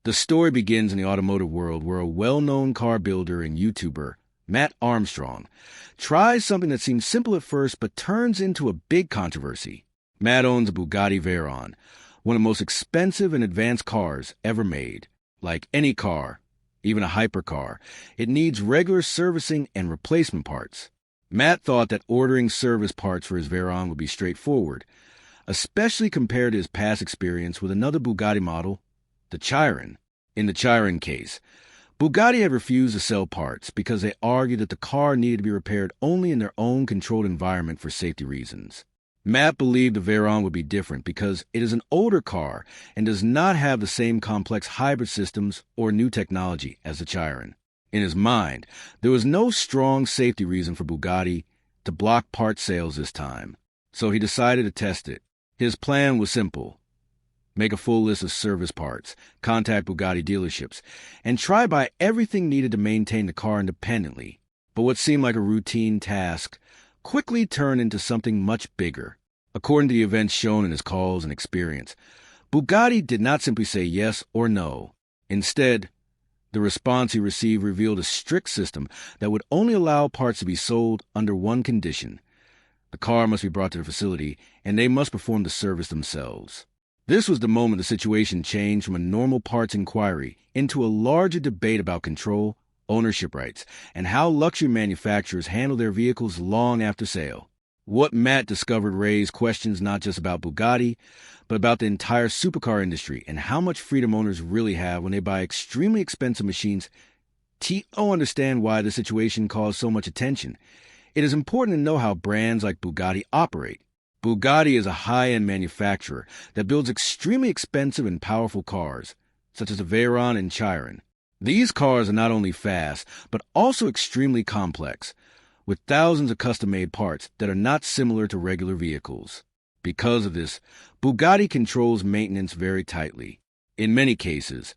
The story begins in the automotive world where a well-known car builder and YouTuber, Mat Armstrong, tries something that seems simple at first but turns into a big controversy. Mat owns a Bugatti Veyron, one of the most expensive and advanced cars ever made. Like any car, even a hypercar, it needs regular servicing and replacement parts. Mat thought that ordering service parts for his Veyron would be straightforward, especially compared to his past experience with another Bugatti model, the Chiron. In the Chiron case, Bugatti had refused to sell parts because they argued that the car needed to be repaired only in their own controlled environment for safety reasons. Mat believed the Veyron would be different because it is an older car and does not have the same complex hybrid systems or new technology as the Chiron. In his mind, there was no strong safety reason for Bugatti to block part sales this time, so he decided to test it. His plan was simple. Make a full list of service parts, contact Bugatti dealerships, and try buy everything needed to maintain the car independently. But what seemed like a routine task quickly turned into something much bigger. According to the events shown in his calls and experience, Bugatti did not simply say yes or no. Instead, the response he received revealed a strict system that would only allow parts to be sold under one condition. The car must be brought to the facility, and they must perform the service themselves. This was the moment the situation changed from a normal parts inquiry into a larger debate about control, ownership rights, and how luxury manufacturers handle their vehicles long after sale. What Mat discovered raised questions not just about Bugatti, but about the entire supercar industry and how much freedom owners really have when they buy extremely expensive machines. To understand why the situation caused so much attention, it is important to know how brands like Bugatti operate. Bugatti is a high-end manufacturer that builds extremely expensive and powerful cars, such as the Veyron and Chiron. These cars are not only fast, but also extremely complex, with thousands of custom-made parts that are not similar to regular vehicles. Because of this, Bugatti controls maintenance very tightly. In many cases,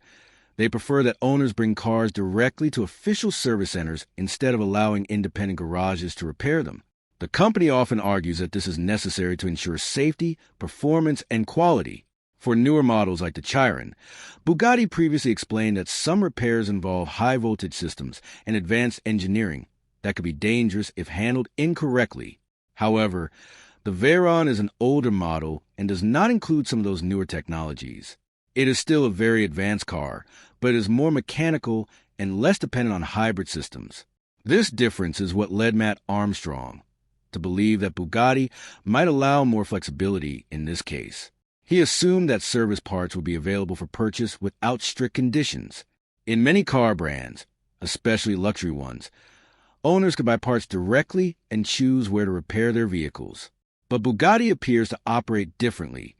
they prefer that owners bring cars directly to official service centers instead of allowing independent garages to repair them. The company often argues that this is necessary to ensure safety, performance, and quality. For newer models like the Chiron, Bugatti previously explained that some repairs involve high-voltage systems and advanced engineering that could be dangerous if handled incorrectly. However, the Veyron is an older model and does not include some of those newer technologies. It is still a very advanced car, but it is more mechanical and less dependent on hybrid systems. This difference is what led Mat Armstrong to believe that Bugatti might allow more flexibility in this case. He assumed that service parts would be available for purchase without strict conditions. In many car brands, especially luxury ones, owners could buy parts directly and choose where to repair their vehicles. But Bugatti appears to operate differently,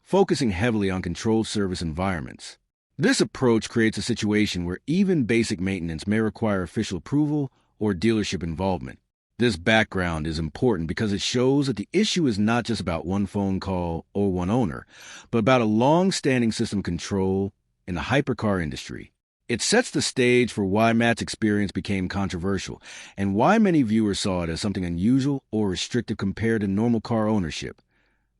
focusing heavily on controlled service environments. This approach creates a situation where even basic maintenance may require official approval or dealership involvement. This background is important because it shows that the issue is not just about one phone call or one owner, but about a long-standing system of control in the hypercar industry. It sets the stage for why Mat's experience became controversial and why many viewers saw it as something unusual or restrictive compared to normal car ownership.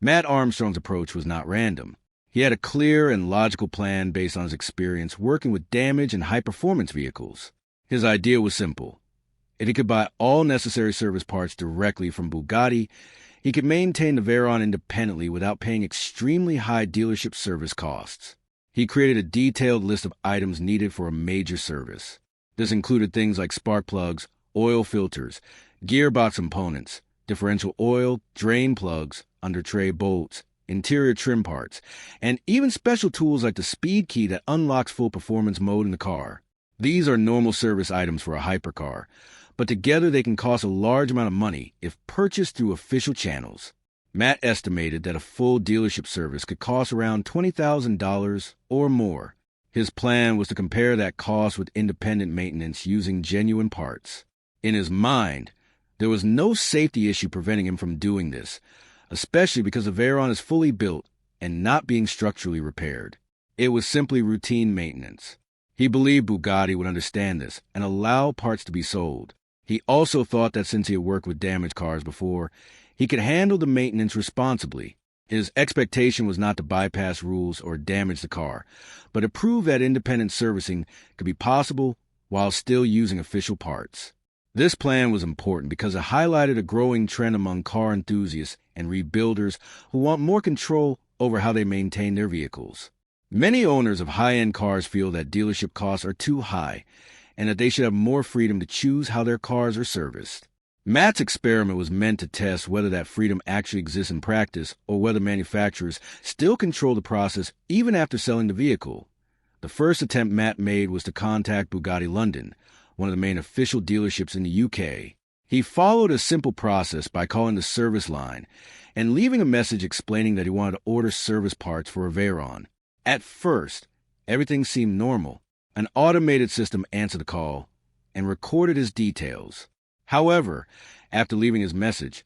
Mat Armstrong's approach was not random. He had a clear and logical plan based on his experience working with damaged and high-performance vehicles. His idea was simple. If he could buy all necessary service parts directly from Bugatti, he could maintain the Veyron independently without paying extremely high dealership service costs. He created a detailed list of items needed for a major service. This included things like spark plugs, oil filters, gearbox components, differential oil, drain plugs, under tray bolts, interior trim parts, and even special tools like the speed key that unlocks full performance mode in the car. These are normal service items for a hypercar, but together they can cost a large amount of money if purchased through official channels. Mat estimated that a full dealership service could cost around $20,000 or more. His plan was to compare that cost with independent maintenance using genuine parts. In his mind, there was no safety issue preventing him from doing this, especially because the Veyron is fully built and not being structurally repaired. It was simply routine maintenance. He believed Bugatti would understand this and allow parts to be sold. He also thought that since he had worked with damaged cars before, he could handle the maintenance responsibly. His expectation was not to bypass rules or damage the car, but to prove that independent servicing could be possible while still using official parts. This plan was important because it highlighted a growing trend among car enthusiasts and rebuilders who want more control over how they maintain their vehicles. Many owners of high-end cars feel that dealership costs are too high and that they should have more freedom to choose how their cars are serviced. Matt's experiment was meant to test whether that freedom actually exists in practice or whether manufacturers still control the process even after selling the vehicle. The first attempt Matt made was to contact Bugatti London, one of the main official dealerships in the UK. He followed a simple process by calling the service line and leaving a message explaining that he wanted to order service parts for a Veyron. At first, everything seemed normal. An automated system answered the call and recorded his details. However, after leaving his message,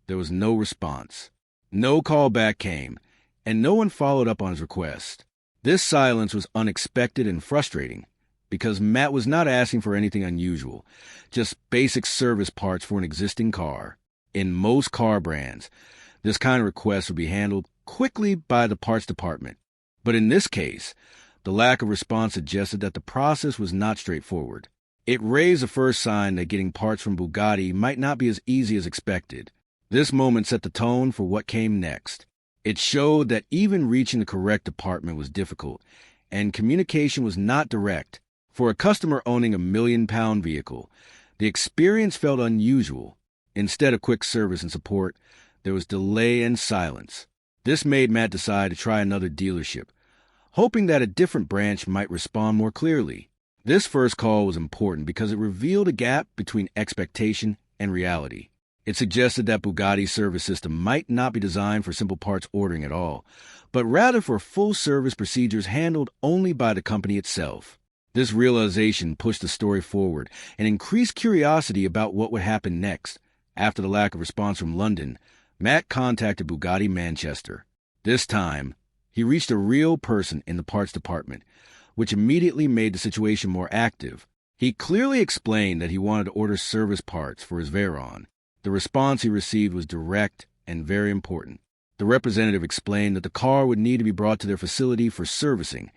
there was no response. No call back came, and no one followed up on his request. This silence was unexpected and frustrating, because Matt was not asking for anything unusual, just basic service parts for an existing car. In most car brands, this kind of request would be handled quickly by the parts department. But in this case, the lack of response suggested that the process was not straightforward. It raised the first sign that getting parts from Bugatti might not be as easy as expected. This moment set the tone for what came next. It showed that even reaching the correct department was difficult, and communication was not direct. For a customer owning a million-pound vehicle, the experience felt unusual. Instead of quick service and support, there was delay and silence. This made Matt decide to try another dealership, hoping that a different branch might respond more clearly. This first call was important because it revealed a gap between expectation and reality. It suggested that Bugatti's service system might not be designed for simple parts ordering at all, but rather for full-service procedures handled only by the company itself. This realization pushed the story forward and increased curiosity about what would happen next. After the lack of response from London, Matt contacted Bugatti Manchester. This time, he reached a real person in the parts department, which immediately made the situation more active. He clearly explained that he wanted to order service parts for his Veyron. The response he received was direct and very important. The representative explained that the car would need to be brought to their facility for servicing,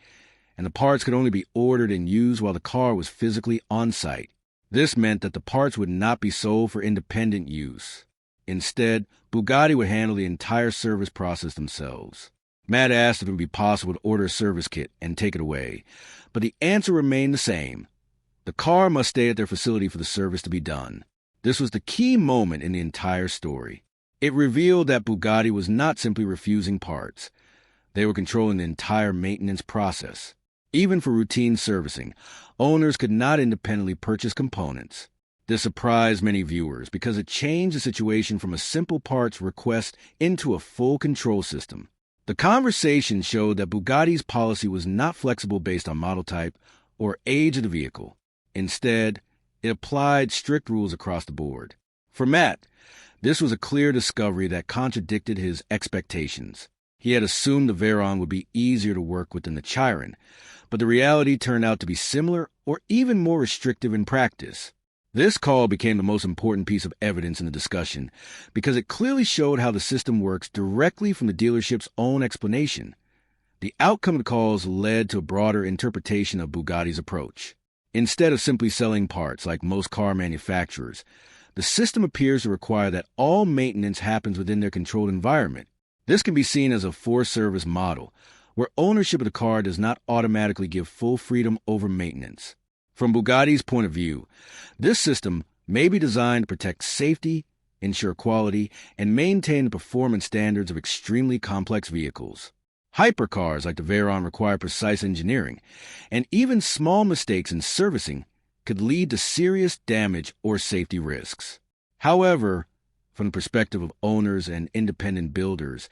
and the parts could only be ordered and used while the car was physically on site. This meant that the parts would not be sold for independent use. Instead, Bugatti would handle the entire service process themselves. Matt asked if it would be possible to order a service kit and take it away, but the answer remained the same. The car must stay at their facility for the service to be done. This was the key moment in the entire story. It revealed that Bugatti was not simply refusing parts. They were controlling the entire maintenance process. Even for routine servicing, owners could not independently purchase components. This surprised many viewers because it changed the situation from a simple parts request into a full control system. The conversation showed that Bugatti's policy was not flexible based on model type or age of the vehicle. Instead, it applied strict rules across the board. For Matt, this was a clear discovery that contradicted his expectations. He had assumed the Veyron would be easier to work with than the Chiron, but the reality turned out to be similar or even more restrictive in practice. This call became the most important piece of evidence in the discussion because it clearly showed how the system works directly from the dealership's own explanation. The outcome of the calls led to a broader interpretation of Bugatti's approach. Instead of simply selling parts like most car manufacturers, the system appears to require that all maintenance happens within their controlled environment. This can be seen as a for-service model, where ownership of the car does not automatically give full freedom over maintenance. From Bugatti's point of view, this system may be designed to protect safety, ensure quality, and maintain the performance standards of extremely complex vehicles. Hypercars like the Veyron require precise engineering, and even small mistakes in servicing could lead to serious damage or safety risks. However, from the perspective of owners and independent builders,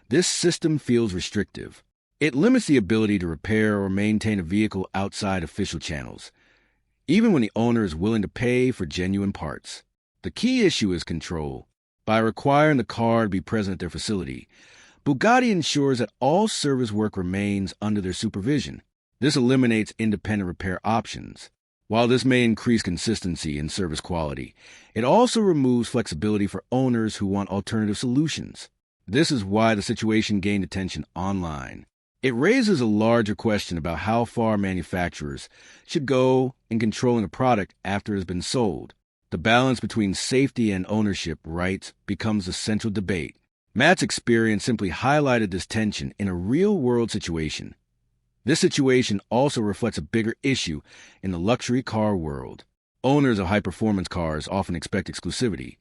this system feels restrictive. It limits the ability to repair or maintain a vehicle outside official channels, even when the owner is willing to pay for genuine parts. The key issue is control. By requiring the car to be present at their facility, Bugatti ensures that all service work remains under their supervision. This eliminates independent repair options. While this may increase consistency in service quality, it also removes flexibility for owners who want alternative solutions. This is why the situation gained attention online. It raises a larger question about how far manufacturers should go in controlling a product after it has been sold. The balance between safety and ownership rights becomes a central debate. Matt's experience simply highlighted this tension in a real-world situation. This situation also reflects a bigger issue in the luxury car world. Owners of high-performance cars often expect exclusivity,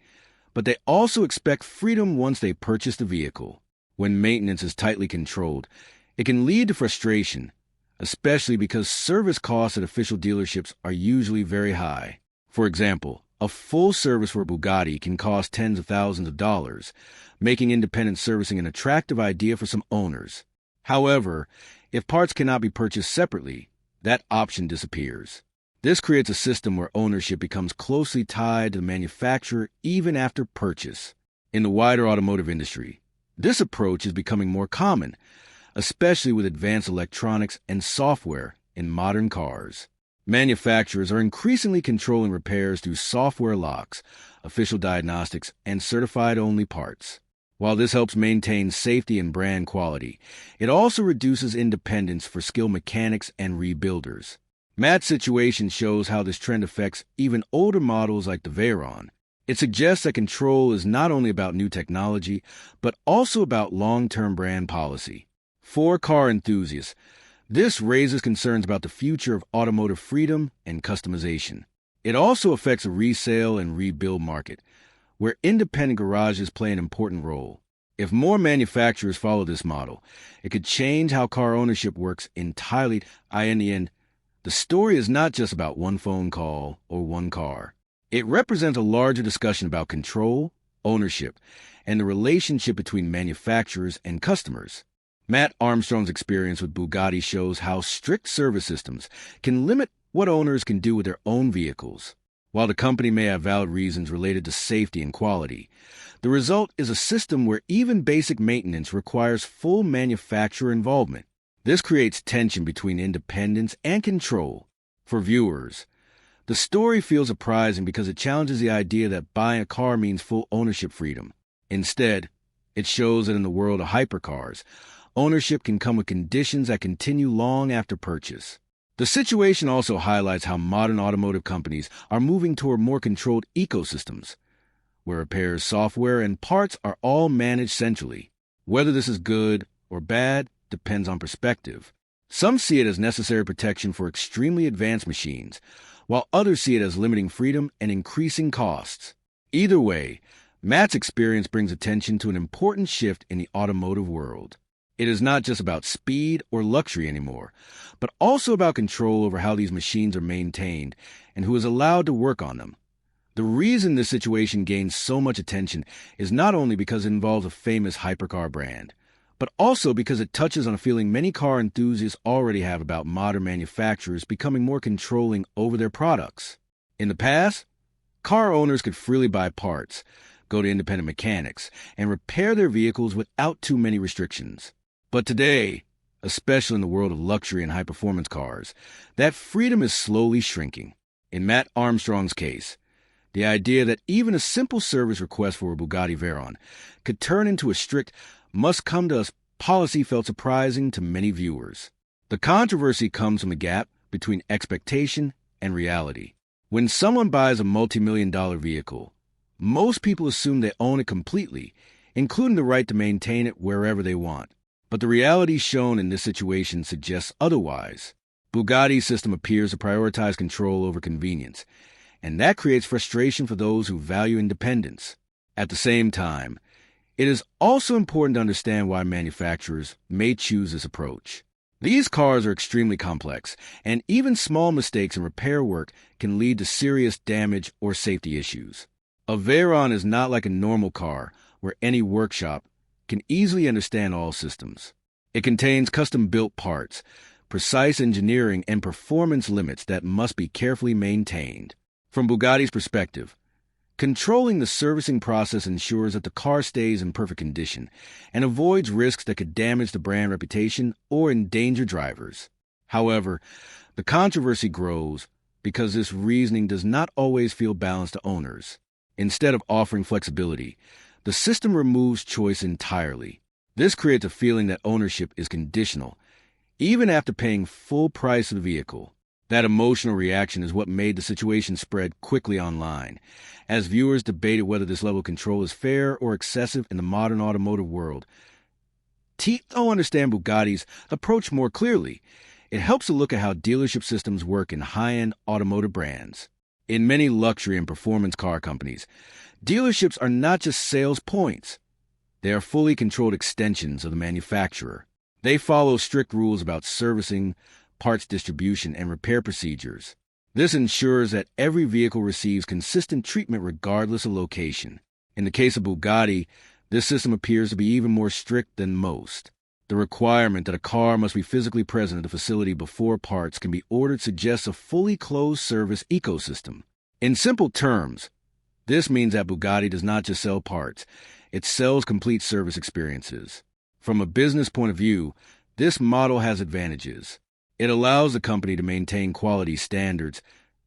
but they also expect freedom once they purchase the vehicle. When maintenance is tightly controlled, it can lead to frustration, especially because service costs at official dealerships are usually very high. For example, a full service for a Bugatti can cost tens of thousands of dollars, making independent servicing an attractive idea for some owners. However, if parts cannot be purchased separately, that option disappears. This creates a system where ownership becomes closely tied to the manufacturer even after purchase. In the wider automotive industry, this approach is becoming more common, especially with advanced electronics and software in modern cars. Manufacturers are increasingly controlling repairs through software locks, official diagnostics, and certified-only parts. While this helps maintain safety and brand quality, it also reduces independence for skilled mechanics and rebuilders. Matt's situation shows how this trend affects even older models like the Veyron. It suggests that control is not only about new technology, but also about long-term brand policy. For car enthusiasts, this raises concerns about the future of automotive freedom and customization. It also affects the resale and rebuild market, where independent garages play an important role. If more manufacturers follow this model, it could change how car ownership works entirely. In the end, the story is not just about one phone call or one car. It represents a larger discussion about control, ownership, and the relationship between manufacturers and customers. Mat Armstrong's experience with Bugatti shows how strict service systems can limit what owners can do with their own vehicles. While the company may have valid reasons related to safety and quality, the result is a system where even basic maintenance requires full manufacturer involvement. This creates tension between independence and control. For viewers, the story feels surprising because it challenges the idea that buying a car means full ownership freedom. Instead, it shows that in the world of hypercars, ownership can come with conditions that continue long after purchase. The situation also highlights how modern automotive companies are moving toward more controlled ecosystems, where repairs, software, and parts are all managed centrally. Whether this is good or bad depends on perspective. Some see it as necessary protection for extremely advanced machines, while others see it as limiting freedom and increasing costs. Either way, Matt's experience brings attention to an important shift in the automotive world. It is not just about speed or luxury anymore, but also about control over how these machines are maintained and who is allowed to work on them. The reason this situation gains so much attention is not only because it involves a famous hypercar brand, but also because it touches on a feeling many car enthusiasts already have about modern manufacturers becoming more controlling over their products. In the past, car owners could freely buy parts, go to independent mechanics, and repair their vehicles without too many restrictions. But today, especially in the world of luxury and high-performance cars, that freedom is slowly shrinking. In Mat Armstrong's case, the idea that even a simple service request for a Bugatti Veyron could turn into a strict must-come-to-us policy felt surprising to many viewers. The controversy comes from the gap between expectation and reality. When someone buys a multi-million-dollar vehicle, most people assume they own it completely, including the right to maintain it wherever they want. But the reality shown in this situation suggests otherwise. Bugatti's system appears to prioritize control over convenience, and that creates frustration for those who value independence. At the same time, it is also important to understand why manufacturers may choose this approach. These cars are extremely complex, and even small mistakes in repair work can lead to serious damage or safety issues. A Veyron is not like a normal car where any workshop can easily understand all systems. It contains custom-built parts, precise engineering, and performance limits that must be carefully maintained. From Bugatti's perspective, controlling the servicing process ensures that the car stays in perfect condition and avoids risks that could damage the brand reputation or endanger drivers. However, the controversy grows because this reasoning does not always feel balanced to owners. Instead of offering flexibility, The system removes choice entirely. This creates a feeling that ownership is conditional, even after paying full price of the vehicle. That emotional reaction is what made the situation spread quickly online, as viewers debated whether this level of control is fair or excessive in the modern automotive world. To understand Bugatti's approach more clearly, it helps to look at how dealership systems work in high-end automotive brands. In many luxury and performance car companies, dealerships are not just sales points. They are fully controlled extensions of the manufacturer. They follow strict rules about servicing, parts distribution, and repair procedures. This ensures that every vehicle receives consistent treatment regardless of location. In the case of Bugatti, this system appears to be even more strict than most. The requirement that a car must be physically present at the facility before parts can be ordered suggests a fully closed service ecosystem. In simple terms, this means that Bugatti does not just sell parts, it sells complete service experiences. From a business point of view, this model has advantages. It allows the company to maintain quality standards,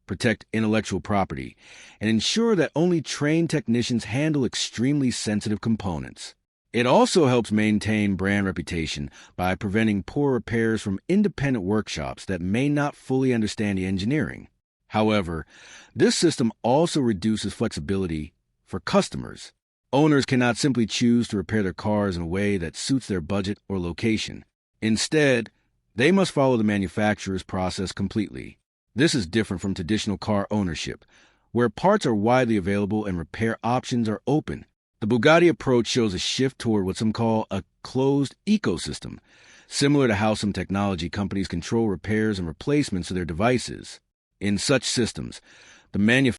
protect intellectual property, and ensure that only trained technicians handle extremely sensitive components. It also helps maintain brand reputation by preventing poor repairs from independent workshops that may not fully understand the engineering. However, this system also reduces flexibility for customers. Owners cannot simply choose to repair their cars in a way that suits their budget or location. Instead, they must follow the manufacturer's process completely. This is different from traditional car ownership, where parts are widely available and repair options are open. The Bugatti approach shows a shift toward what some call a closed ecosystem, similar to how some technology companies control repairs and replacements of their devices. In such systems, the manufacturer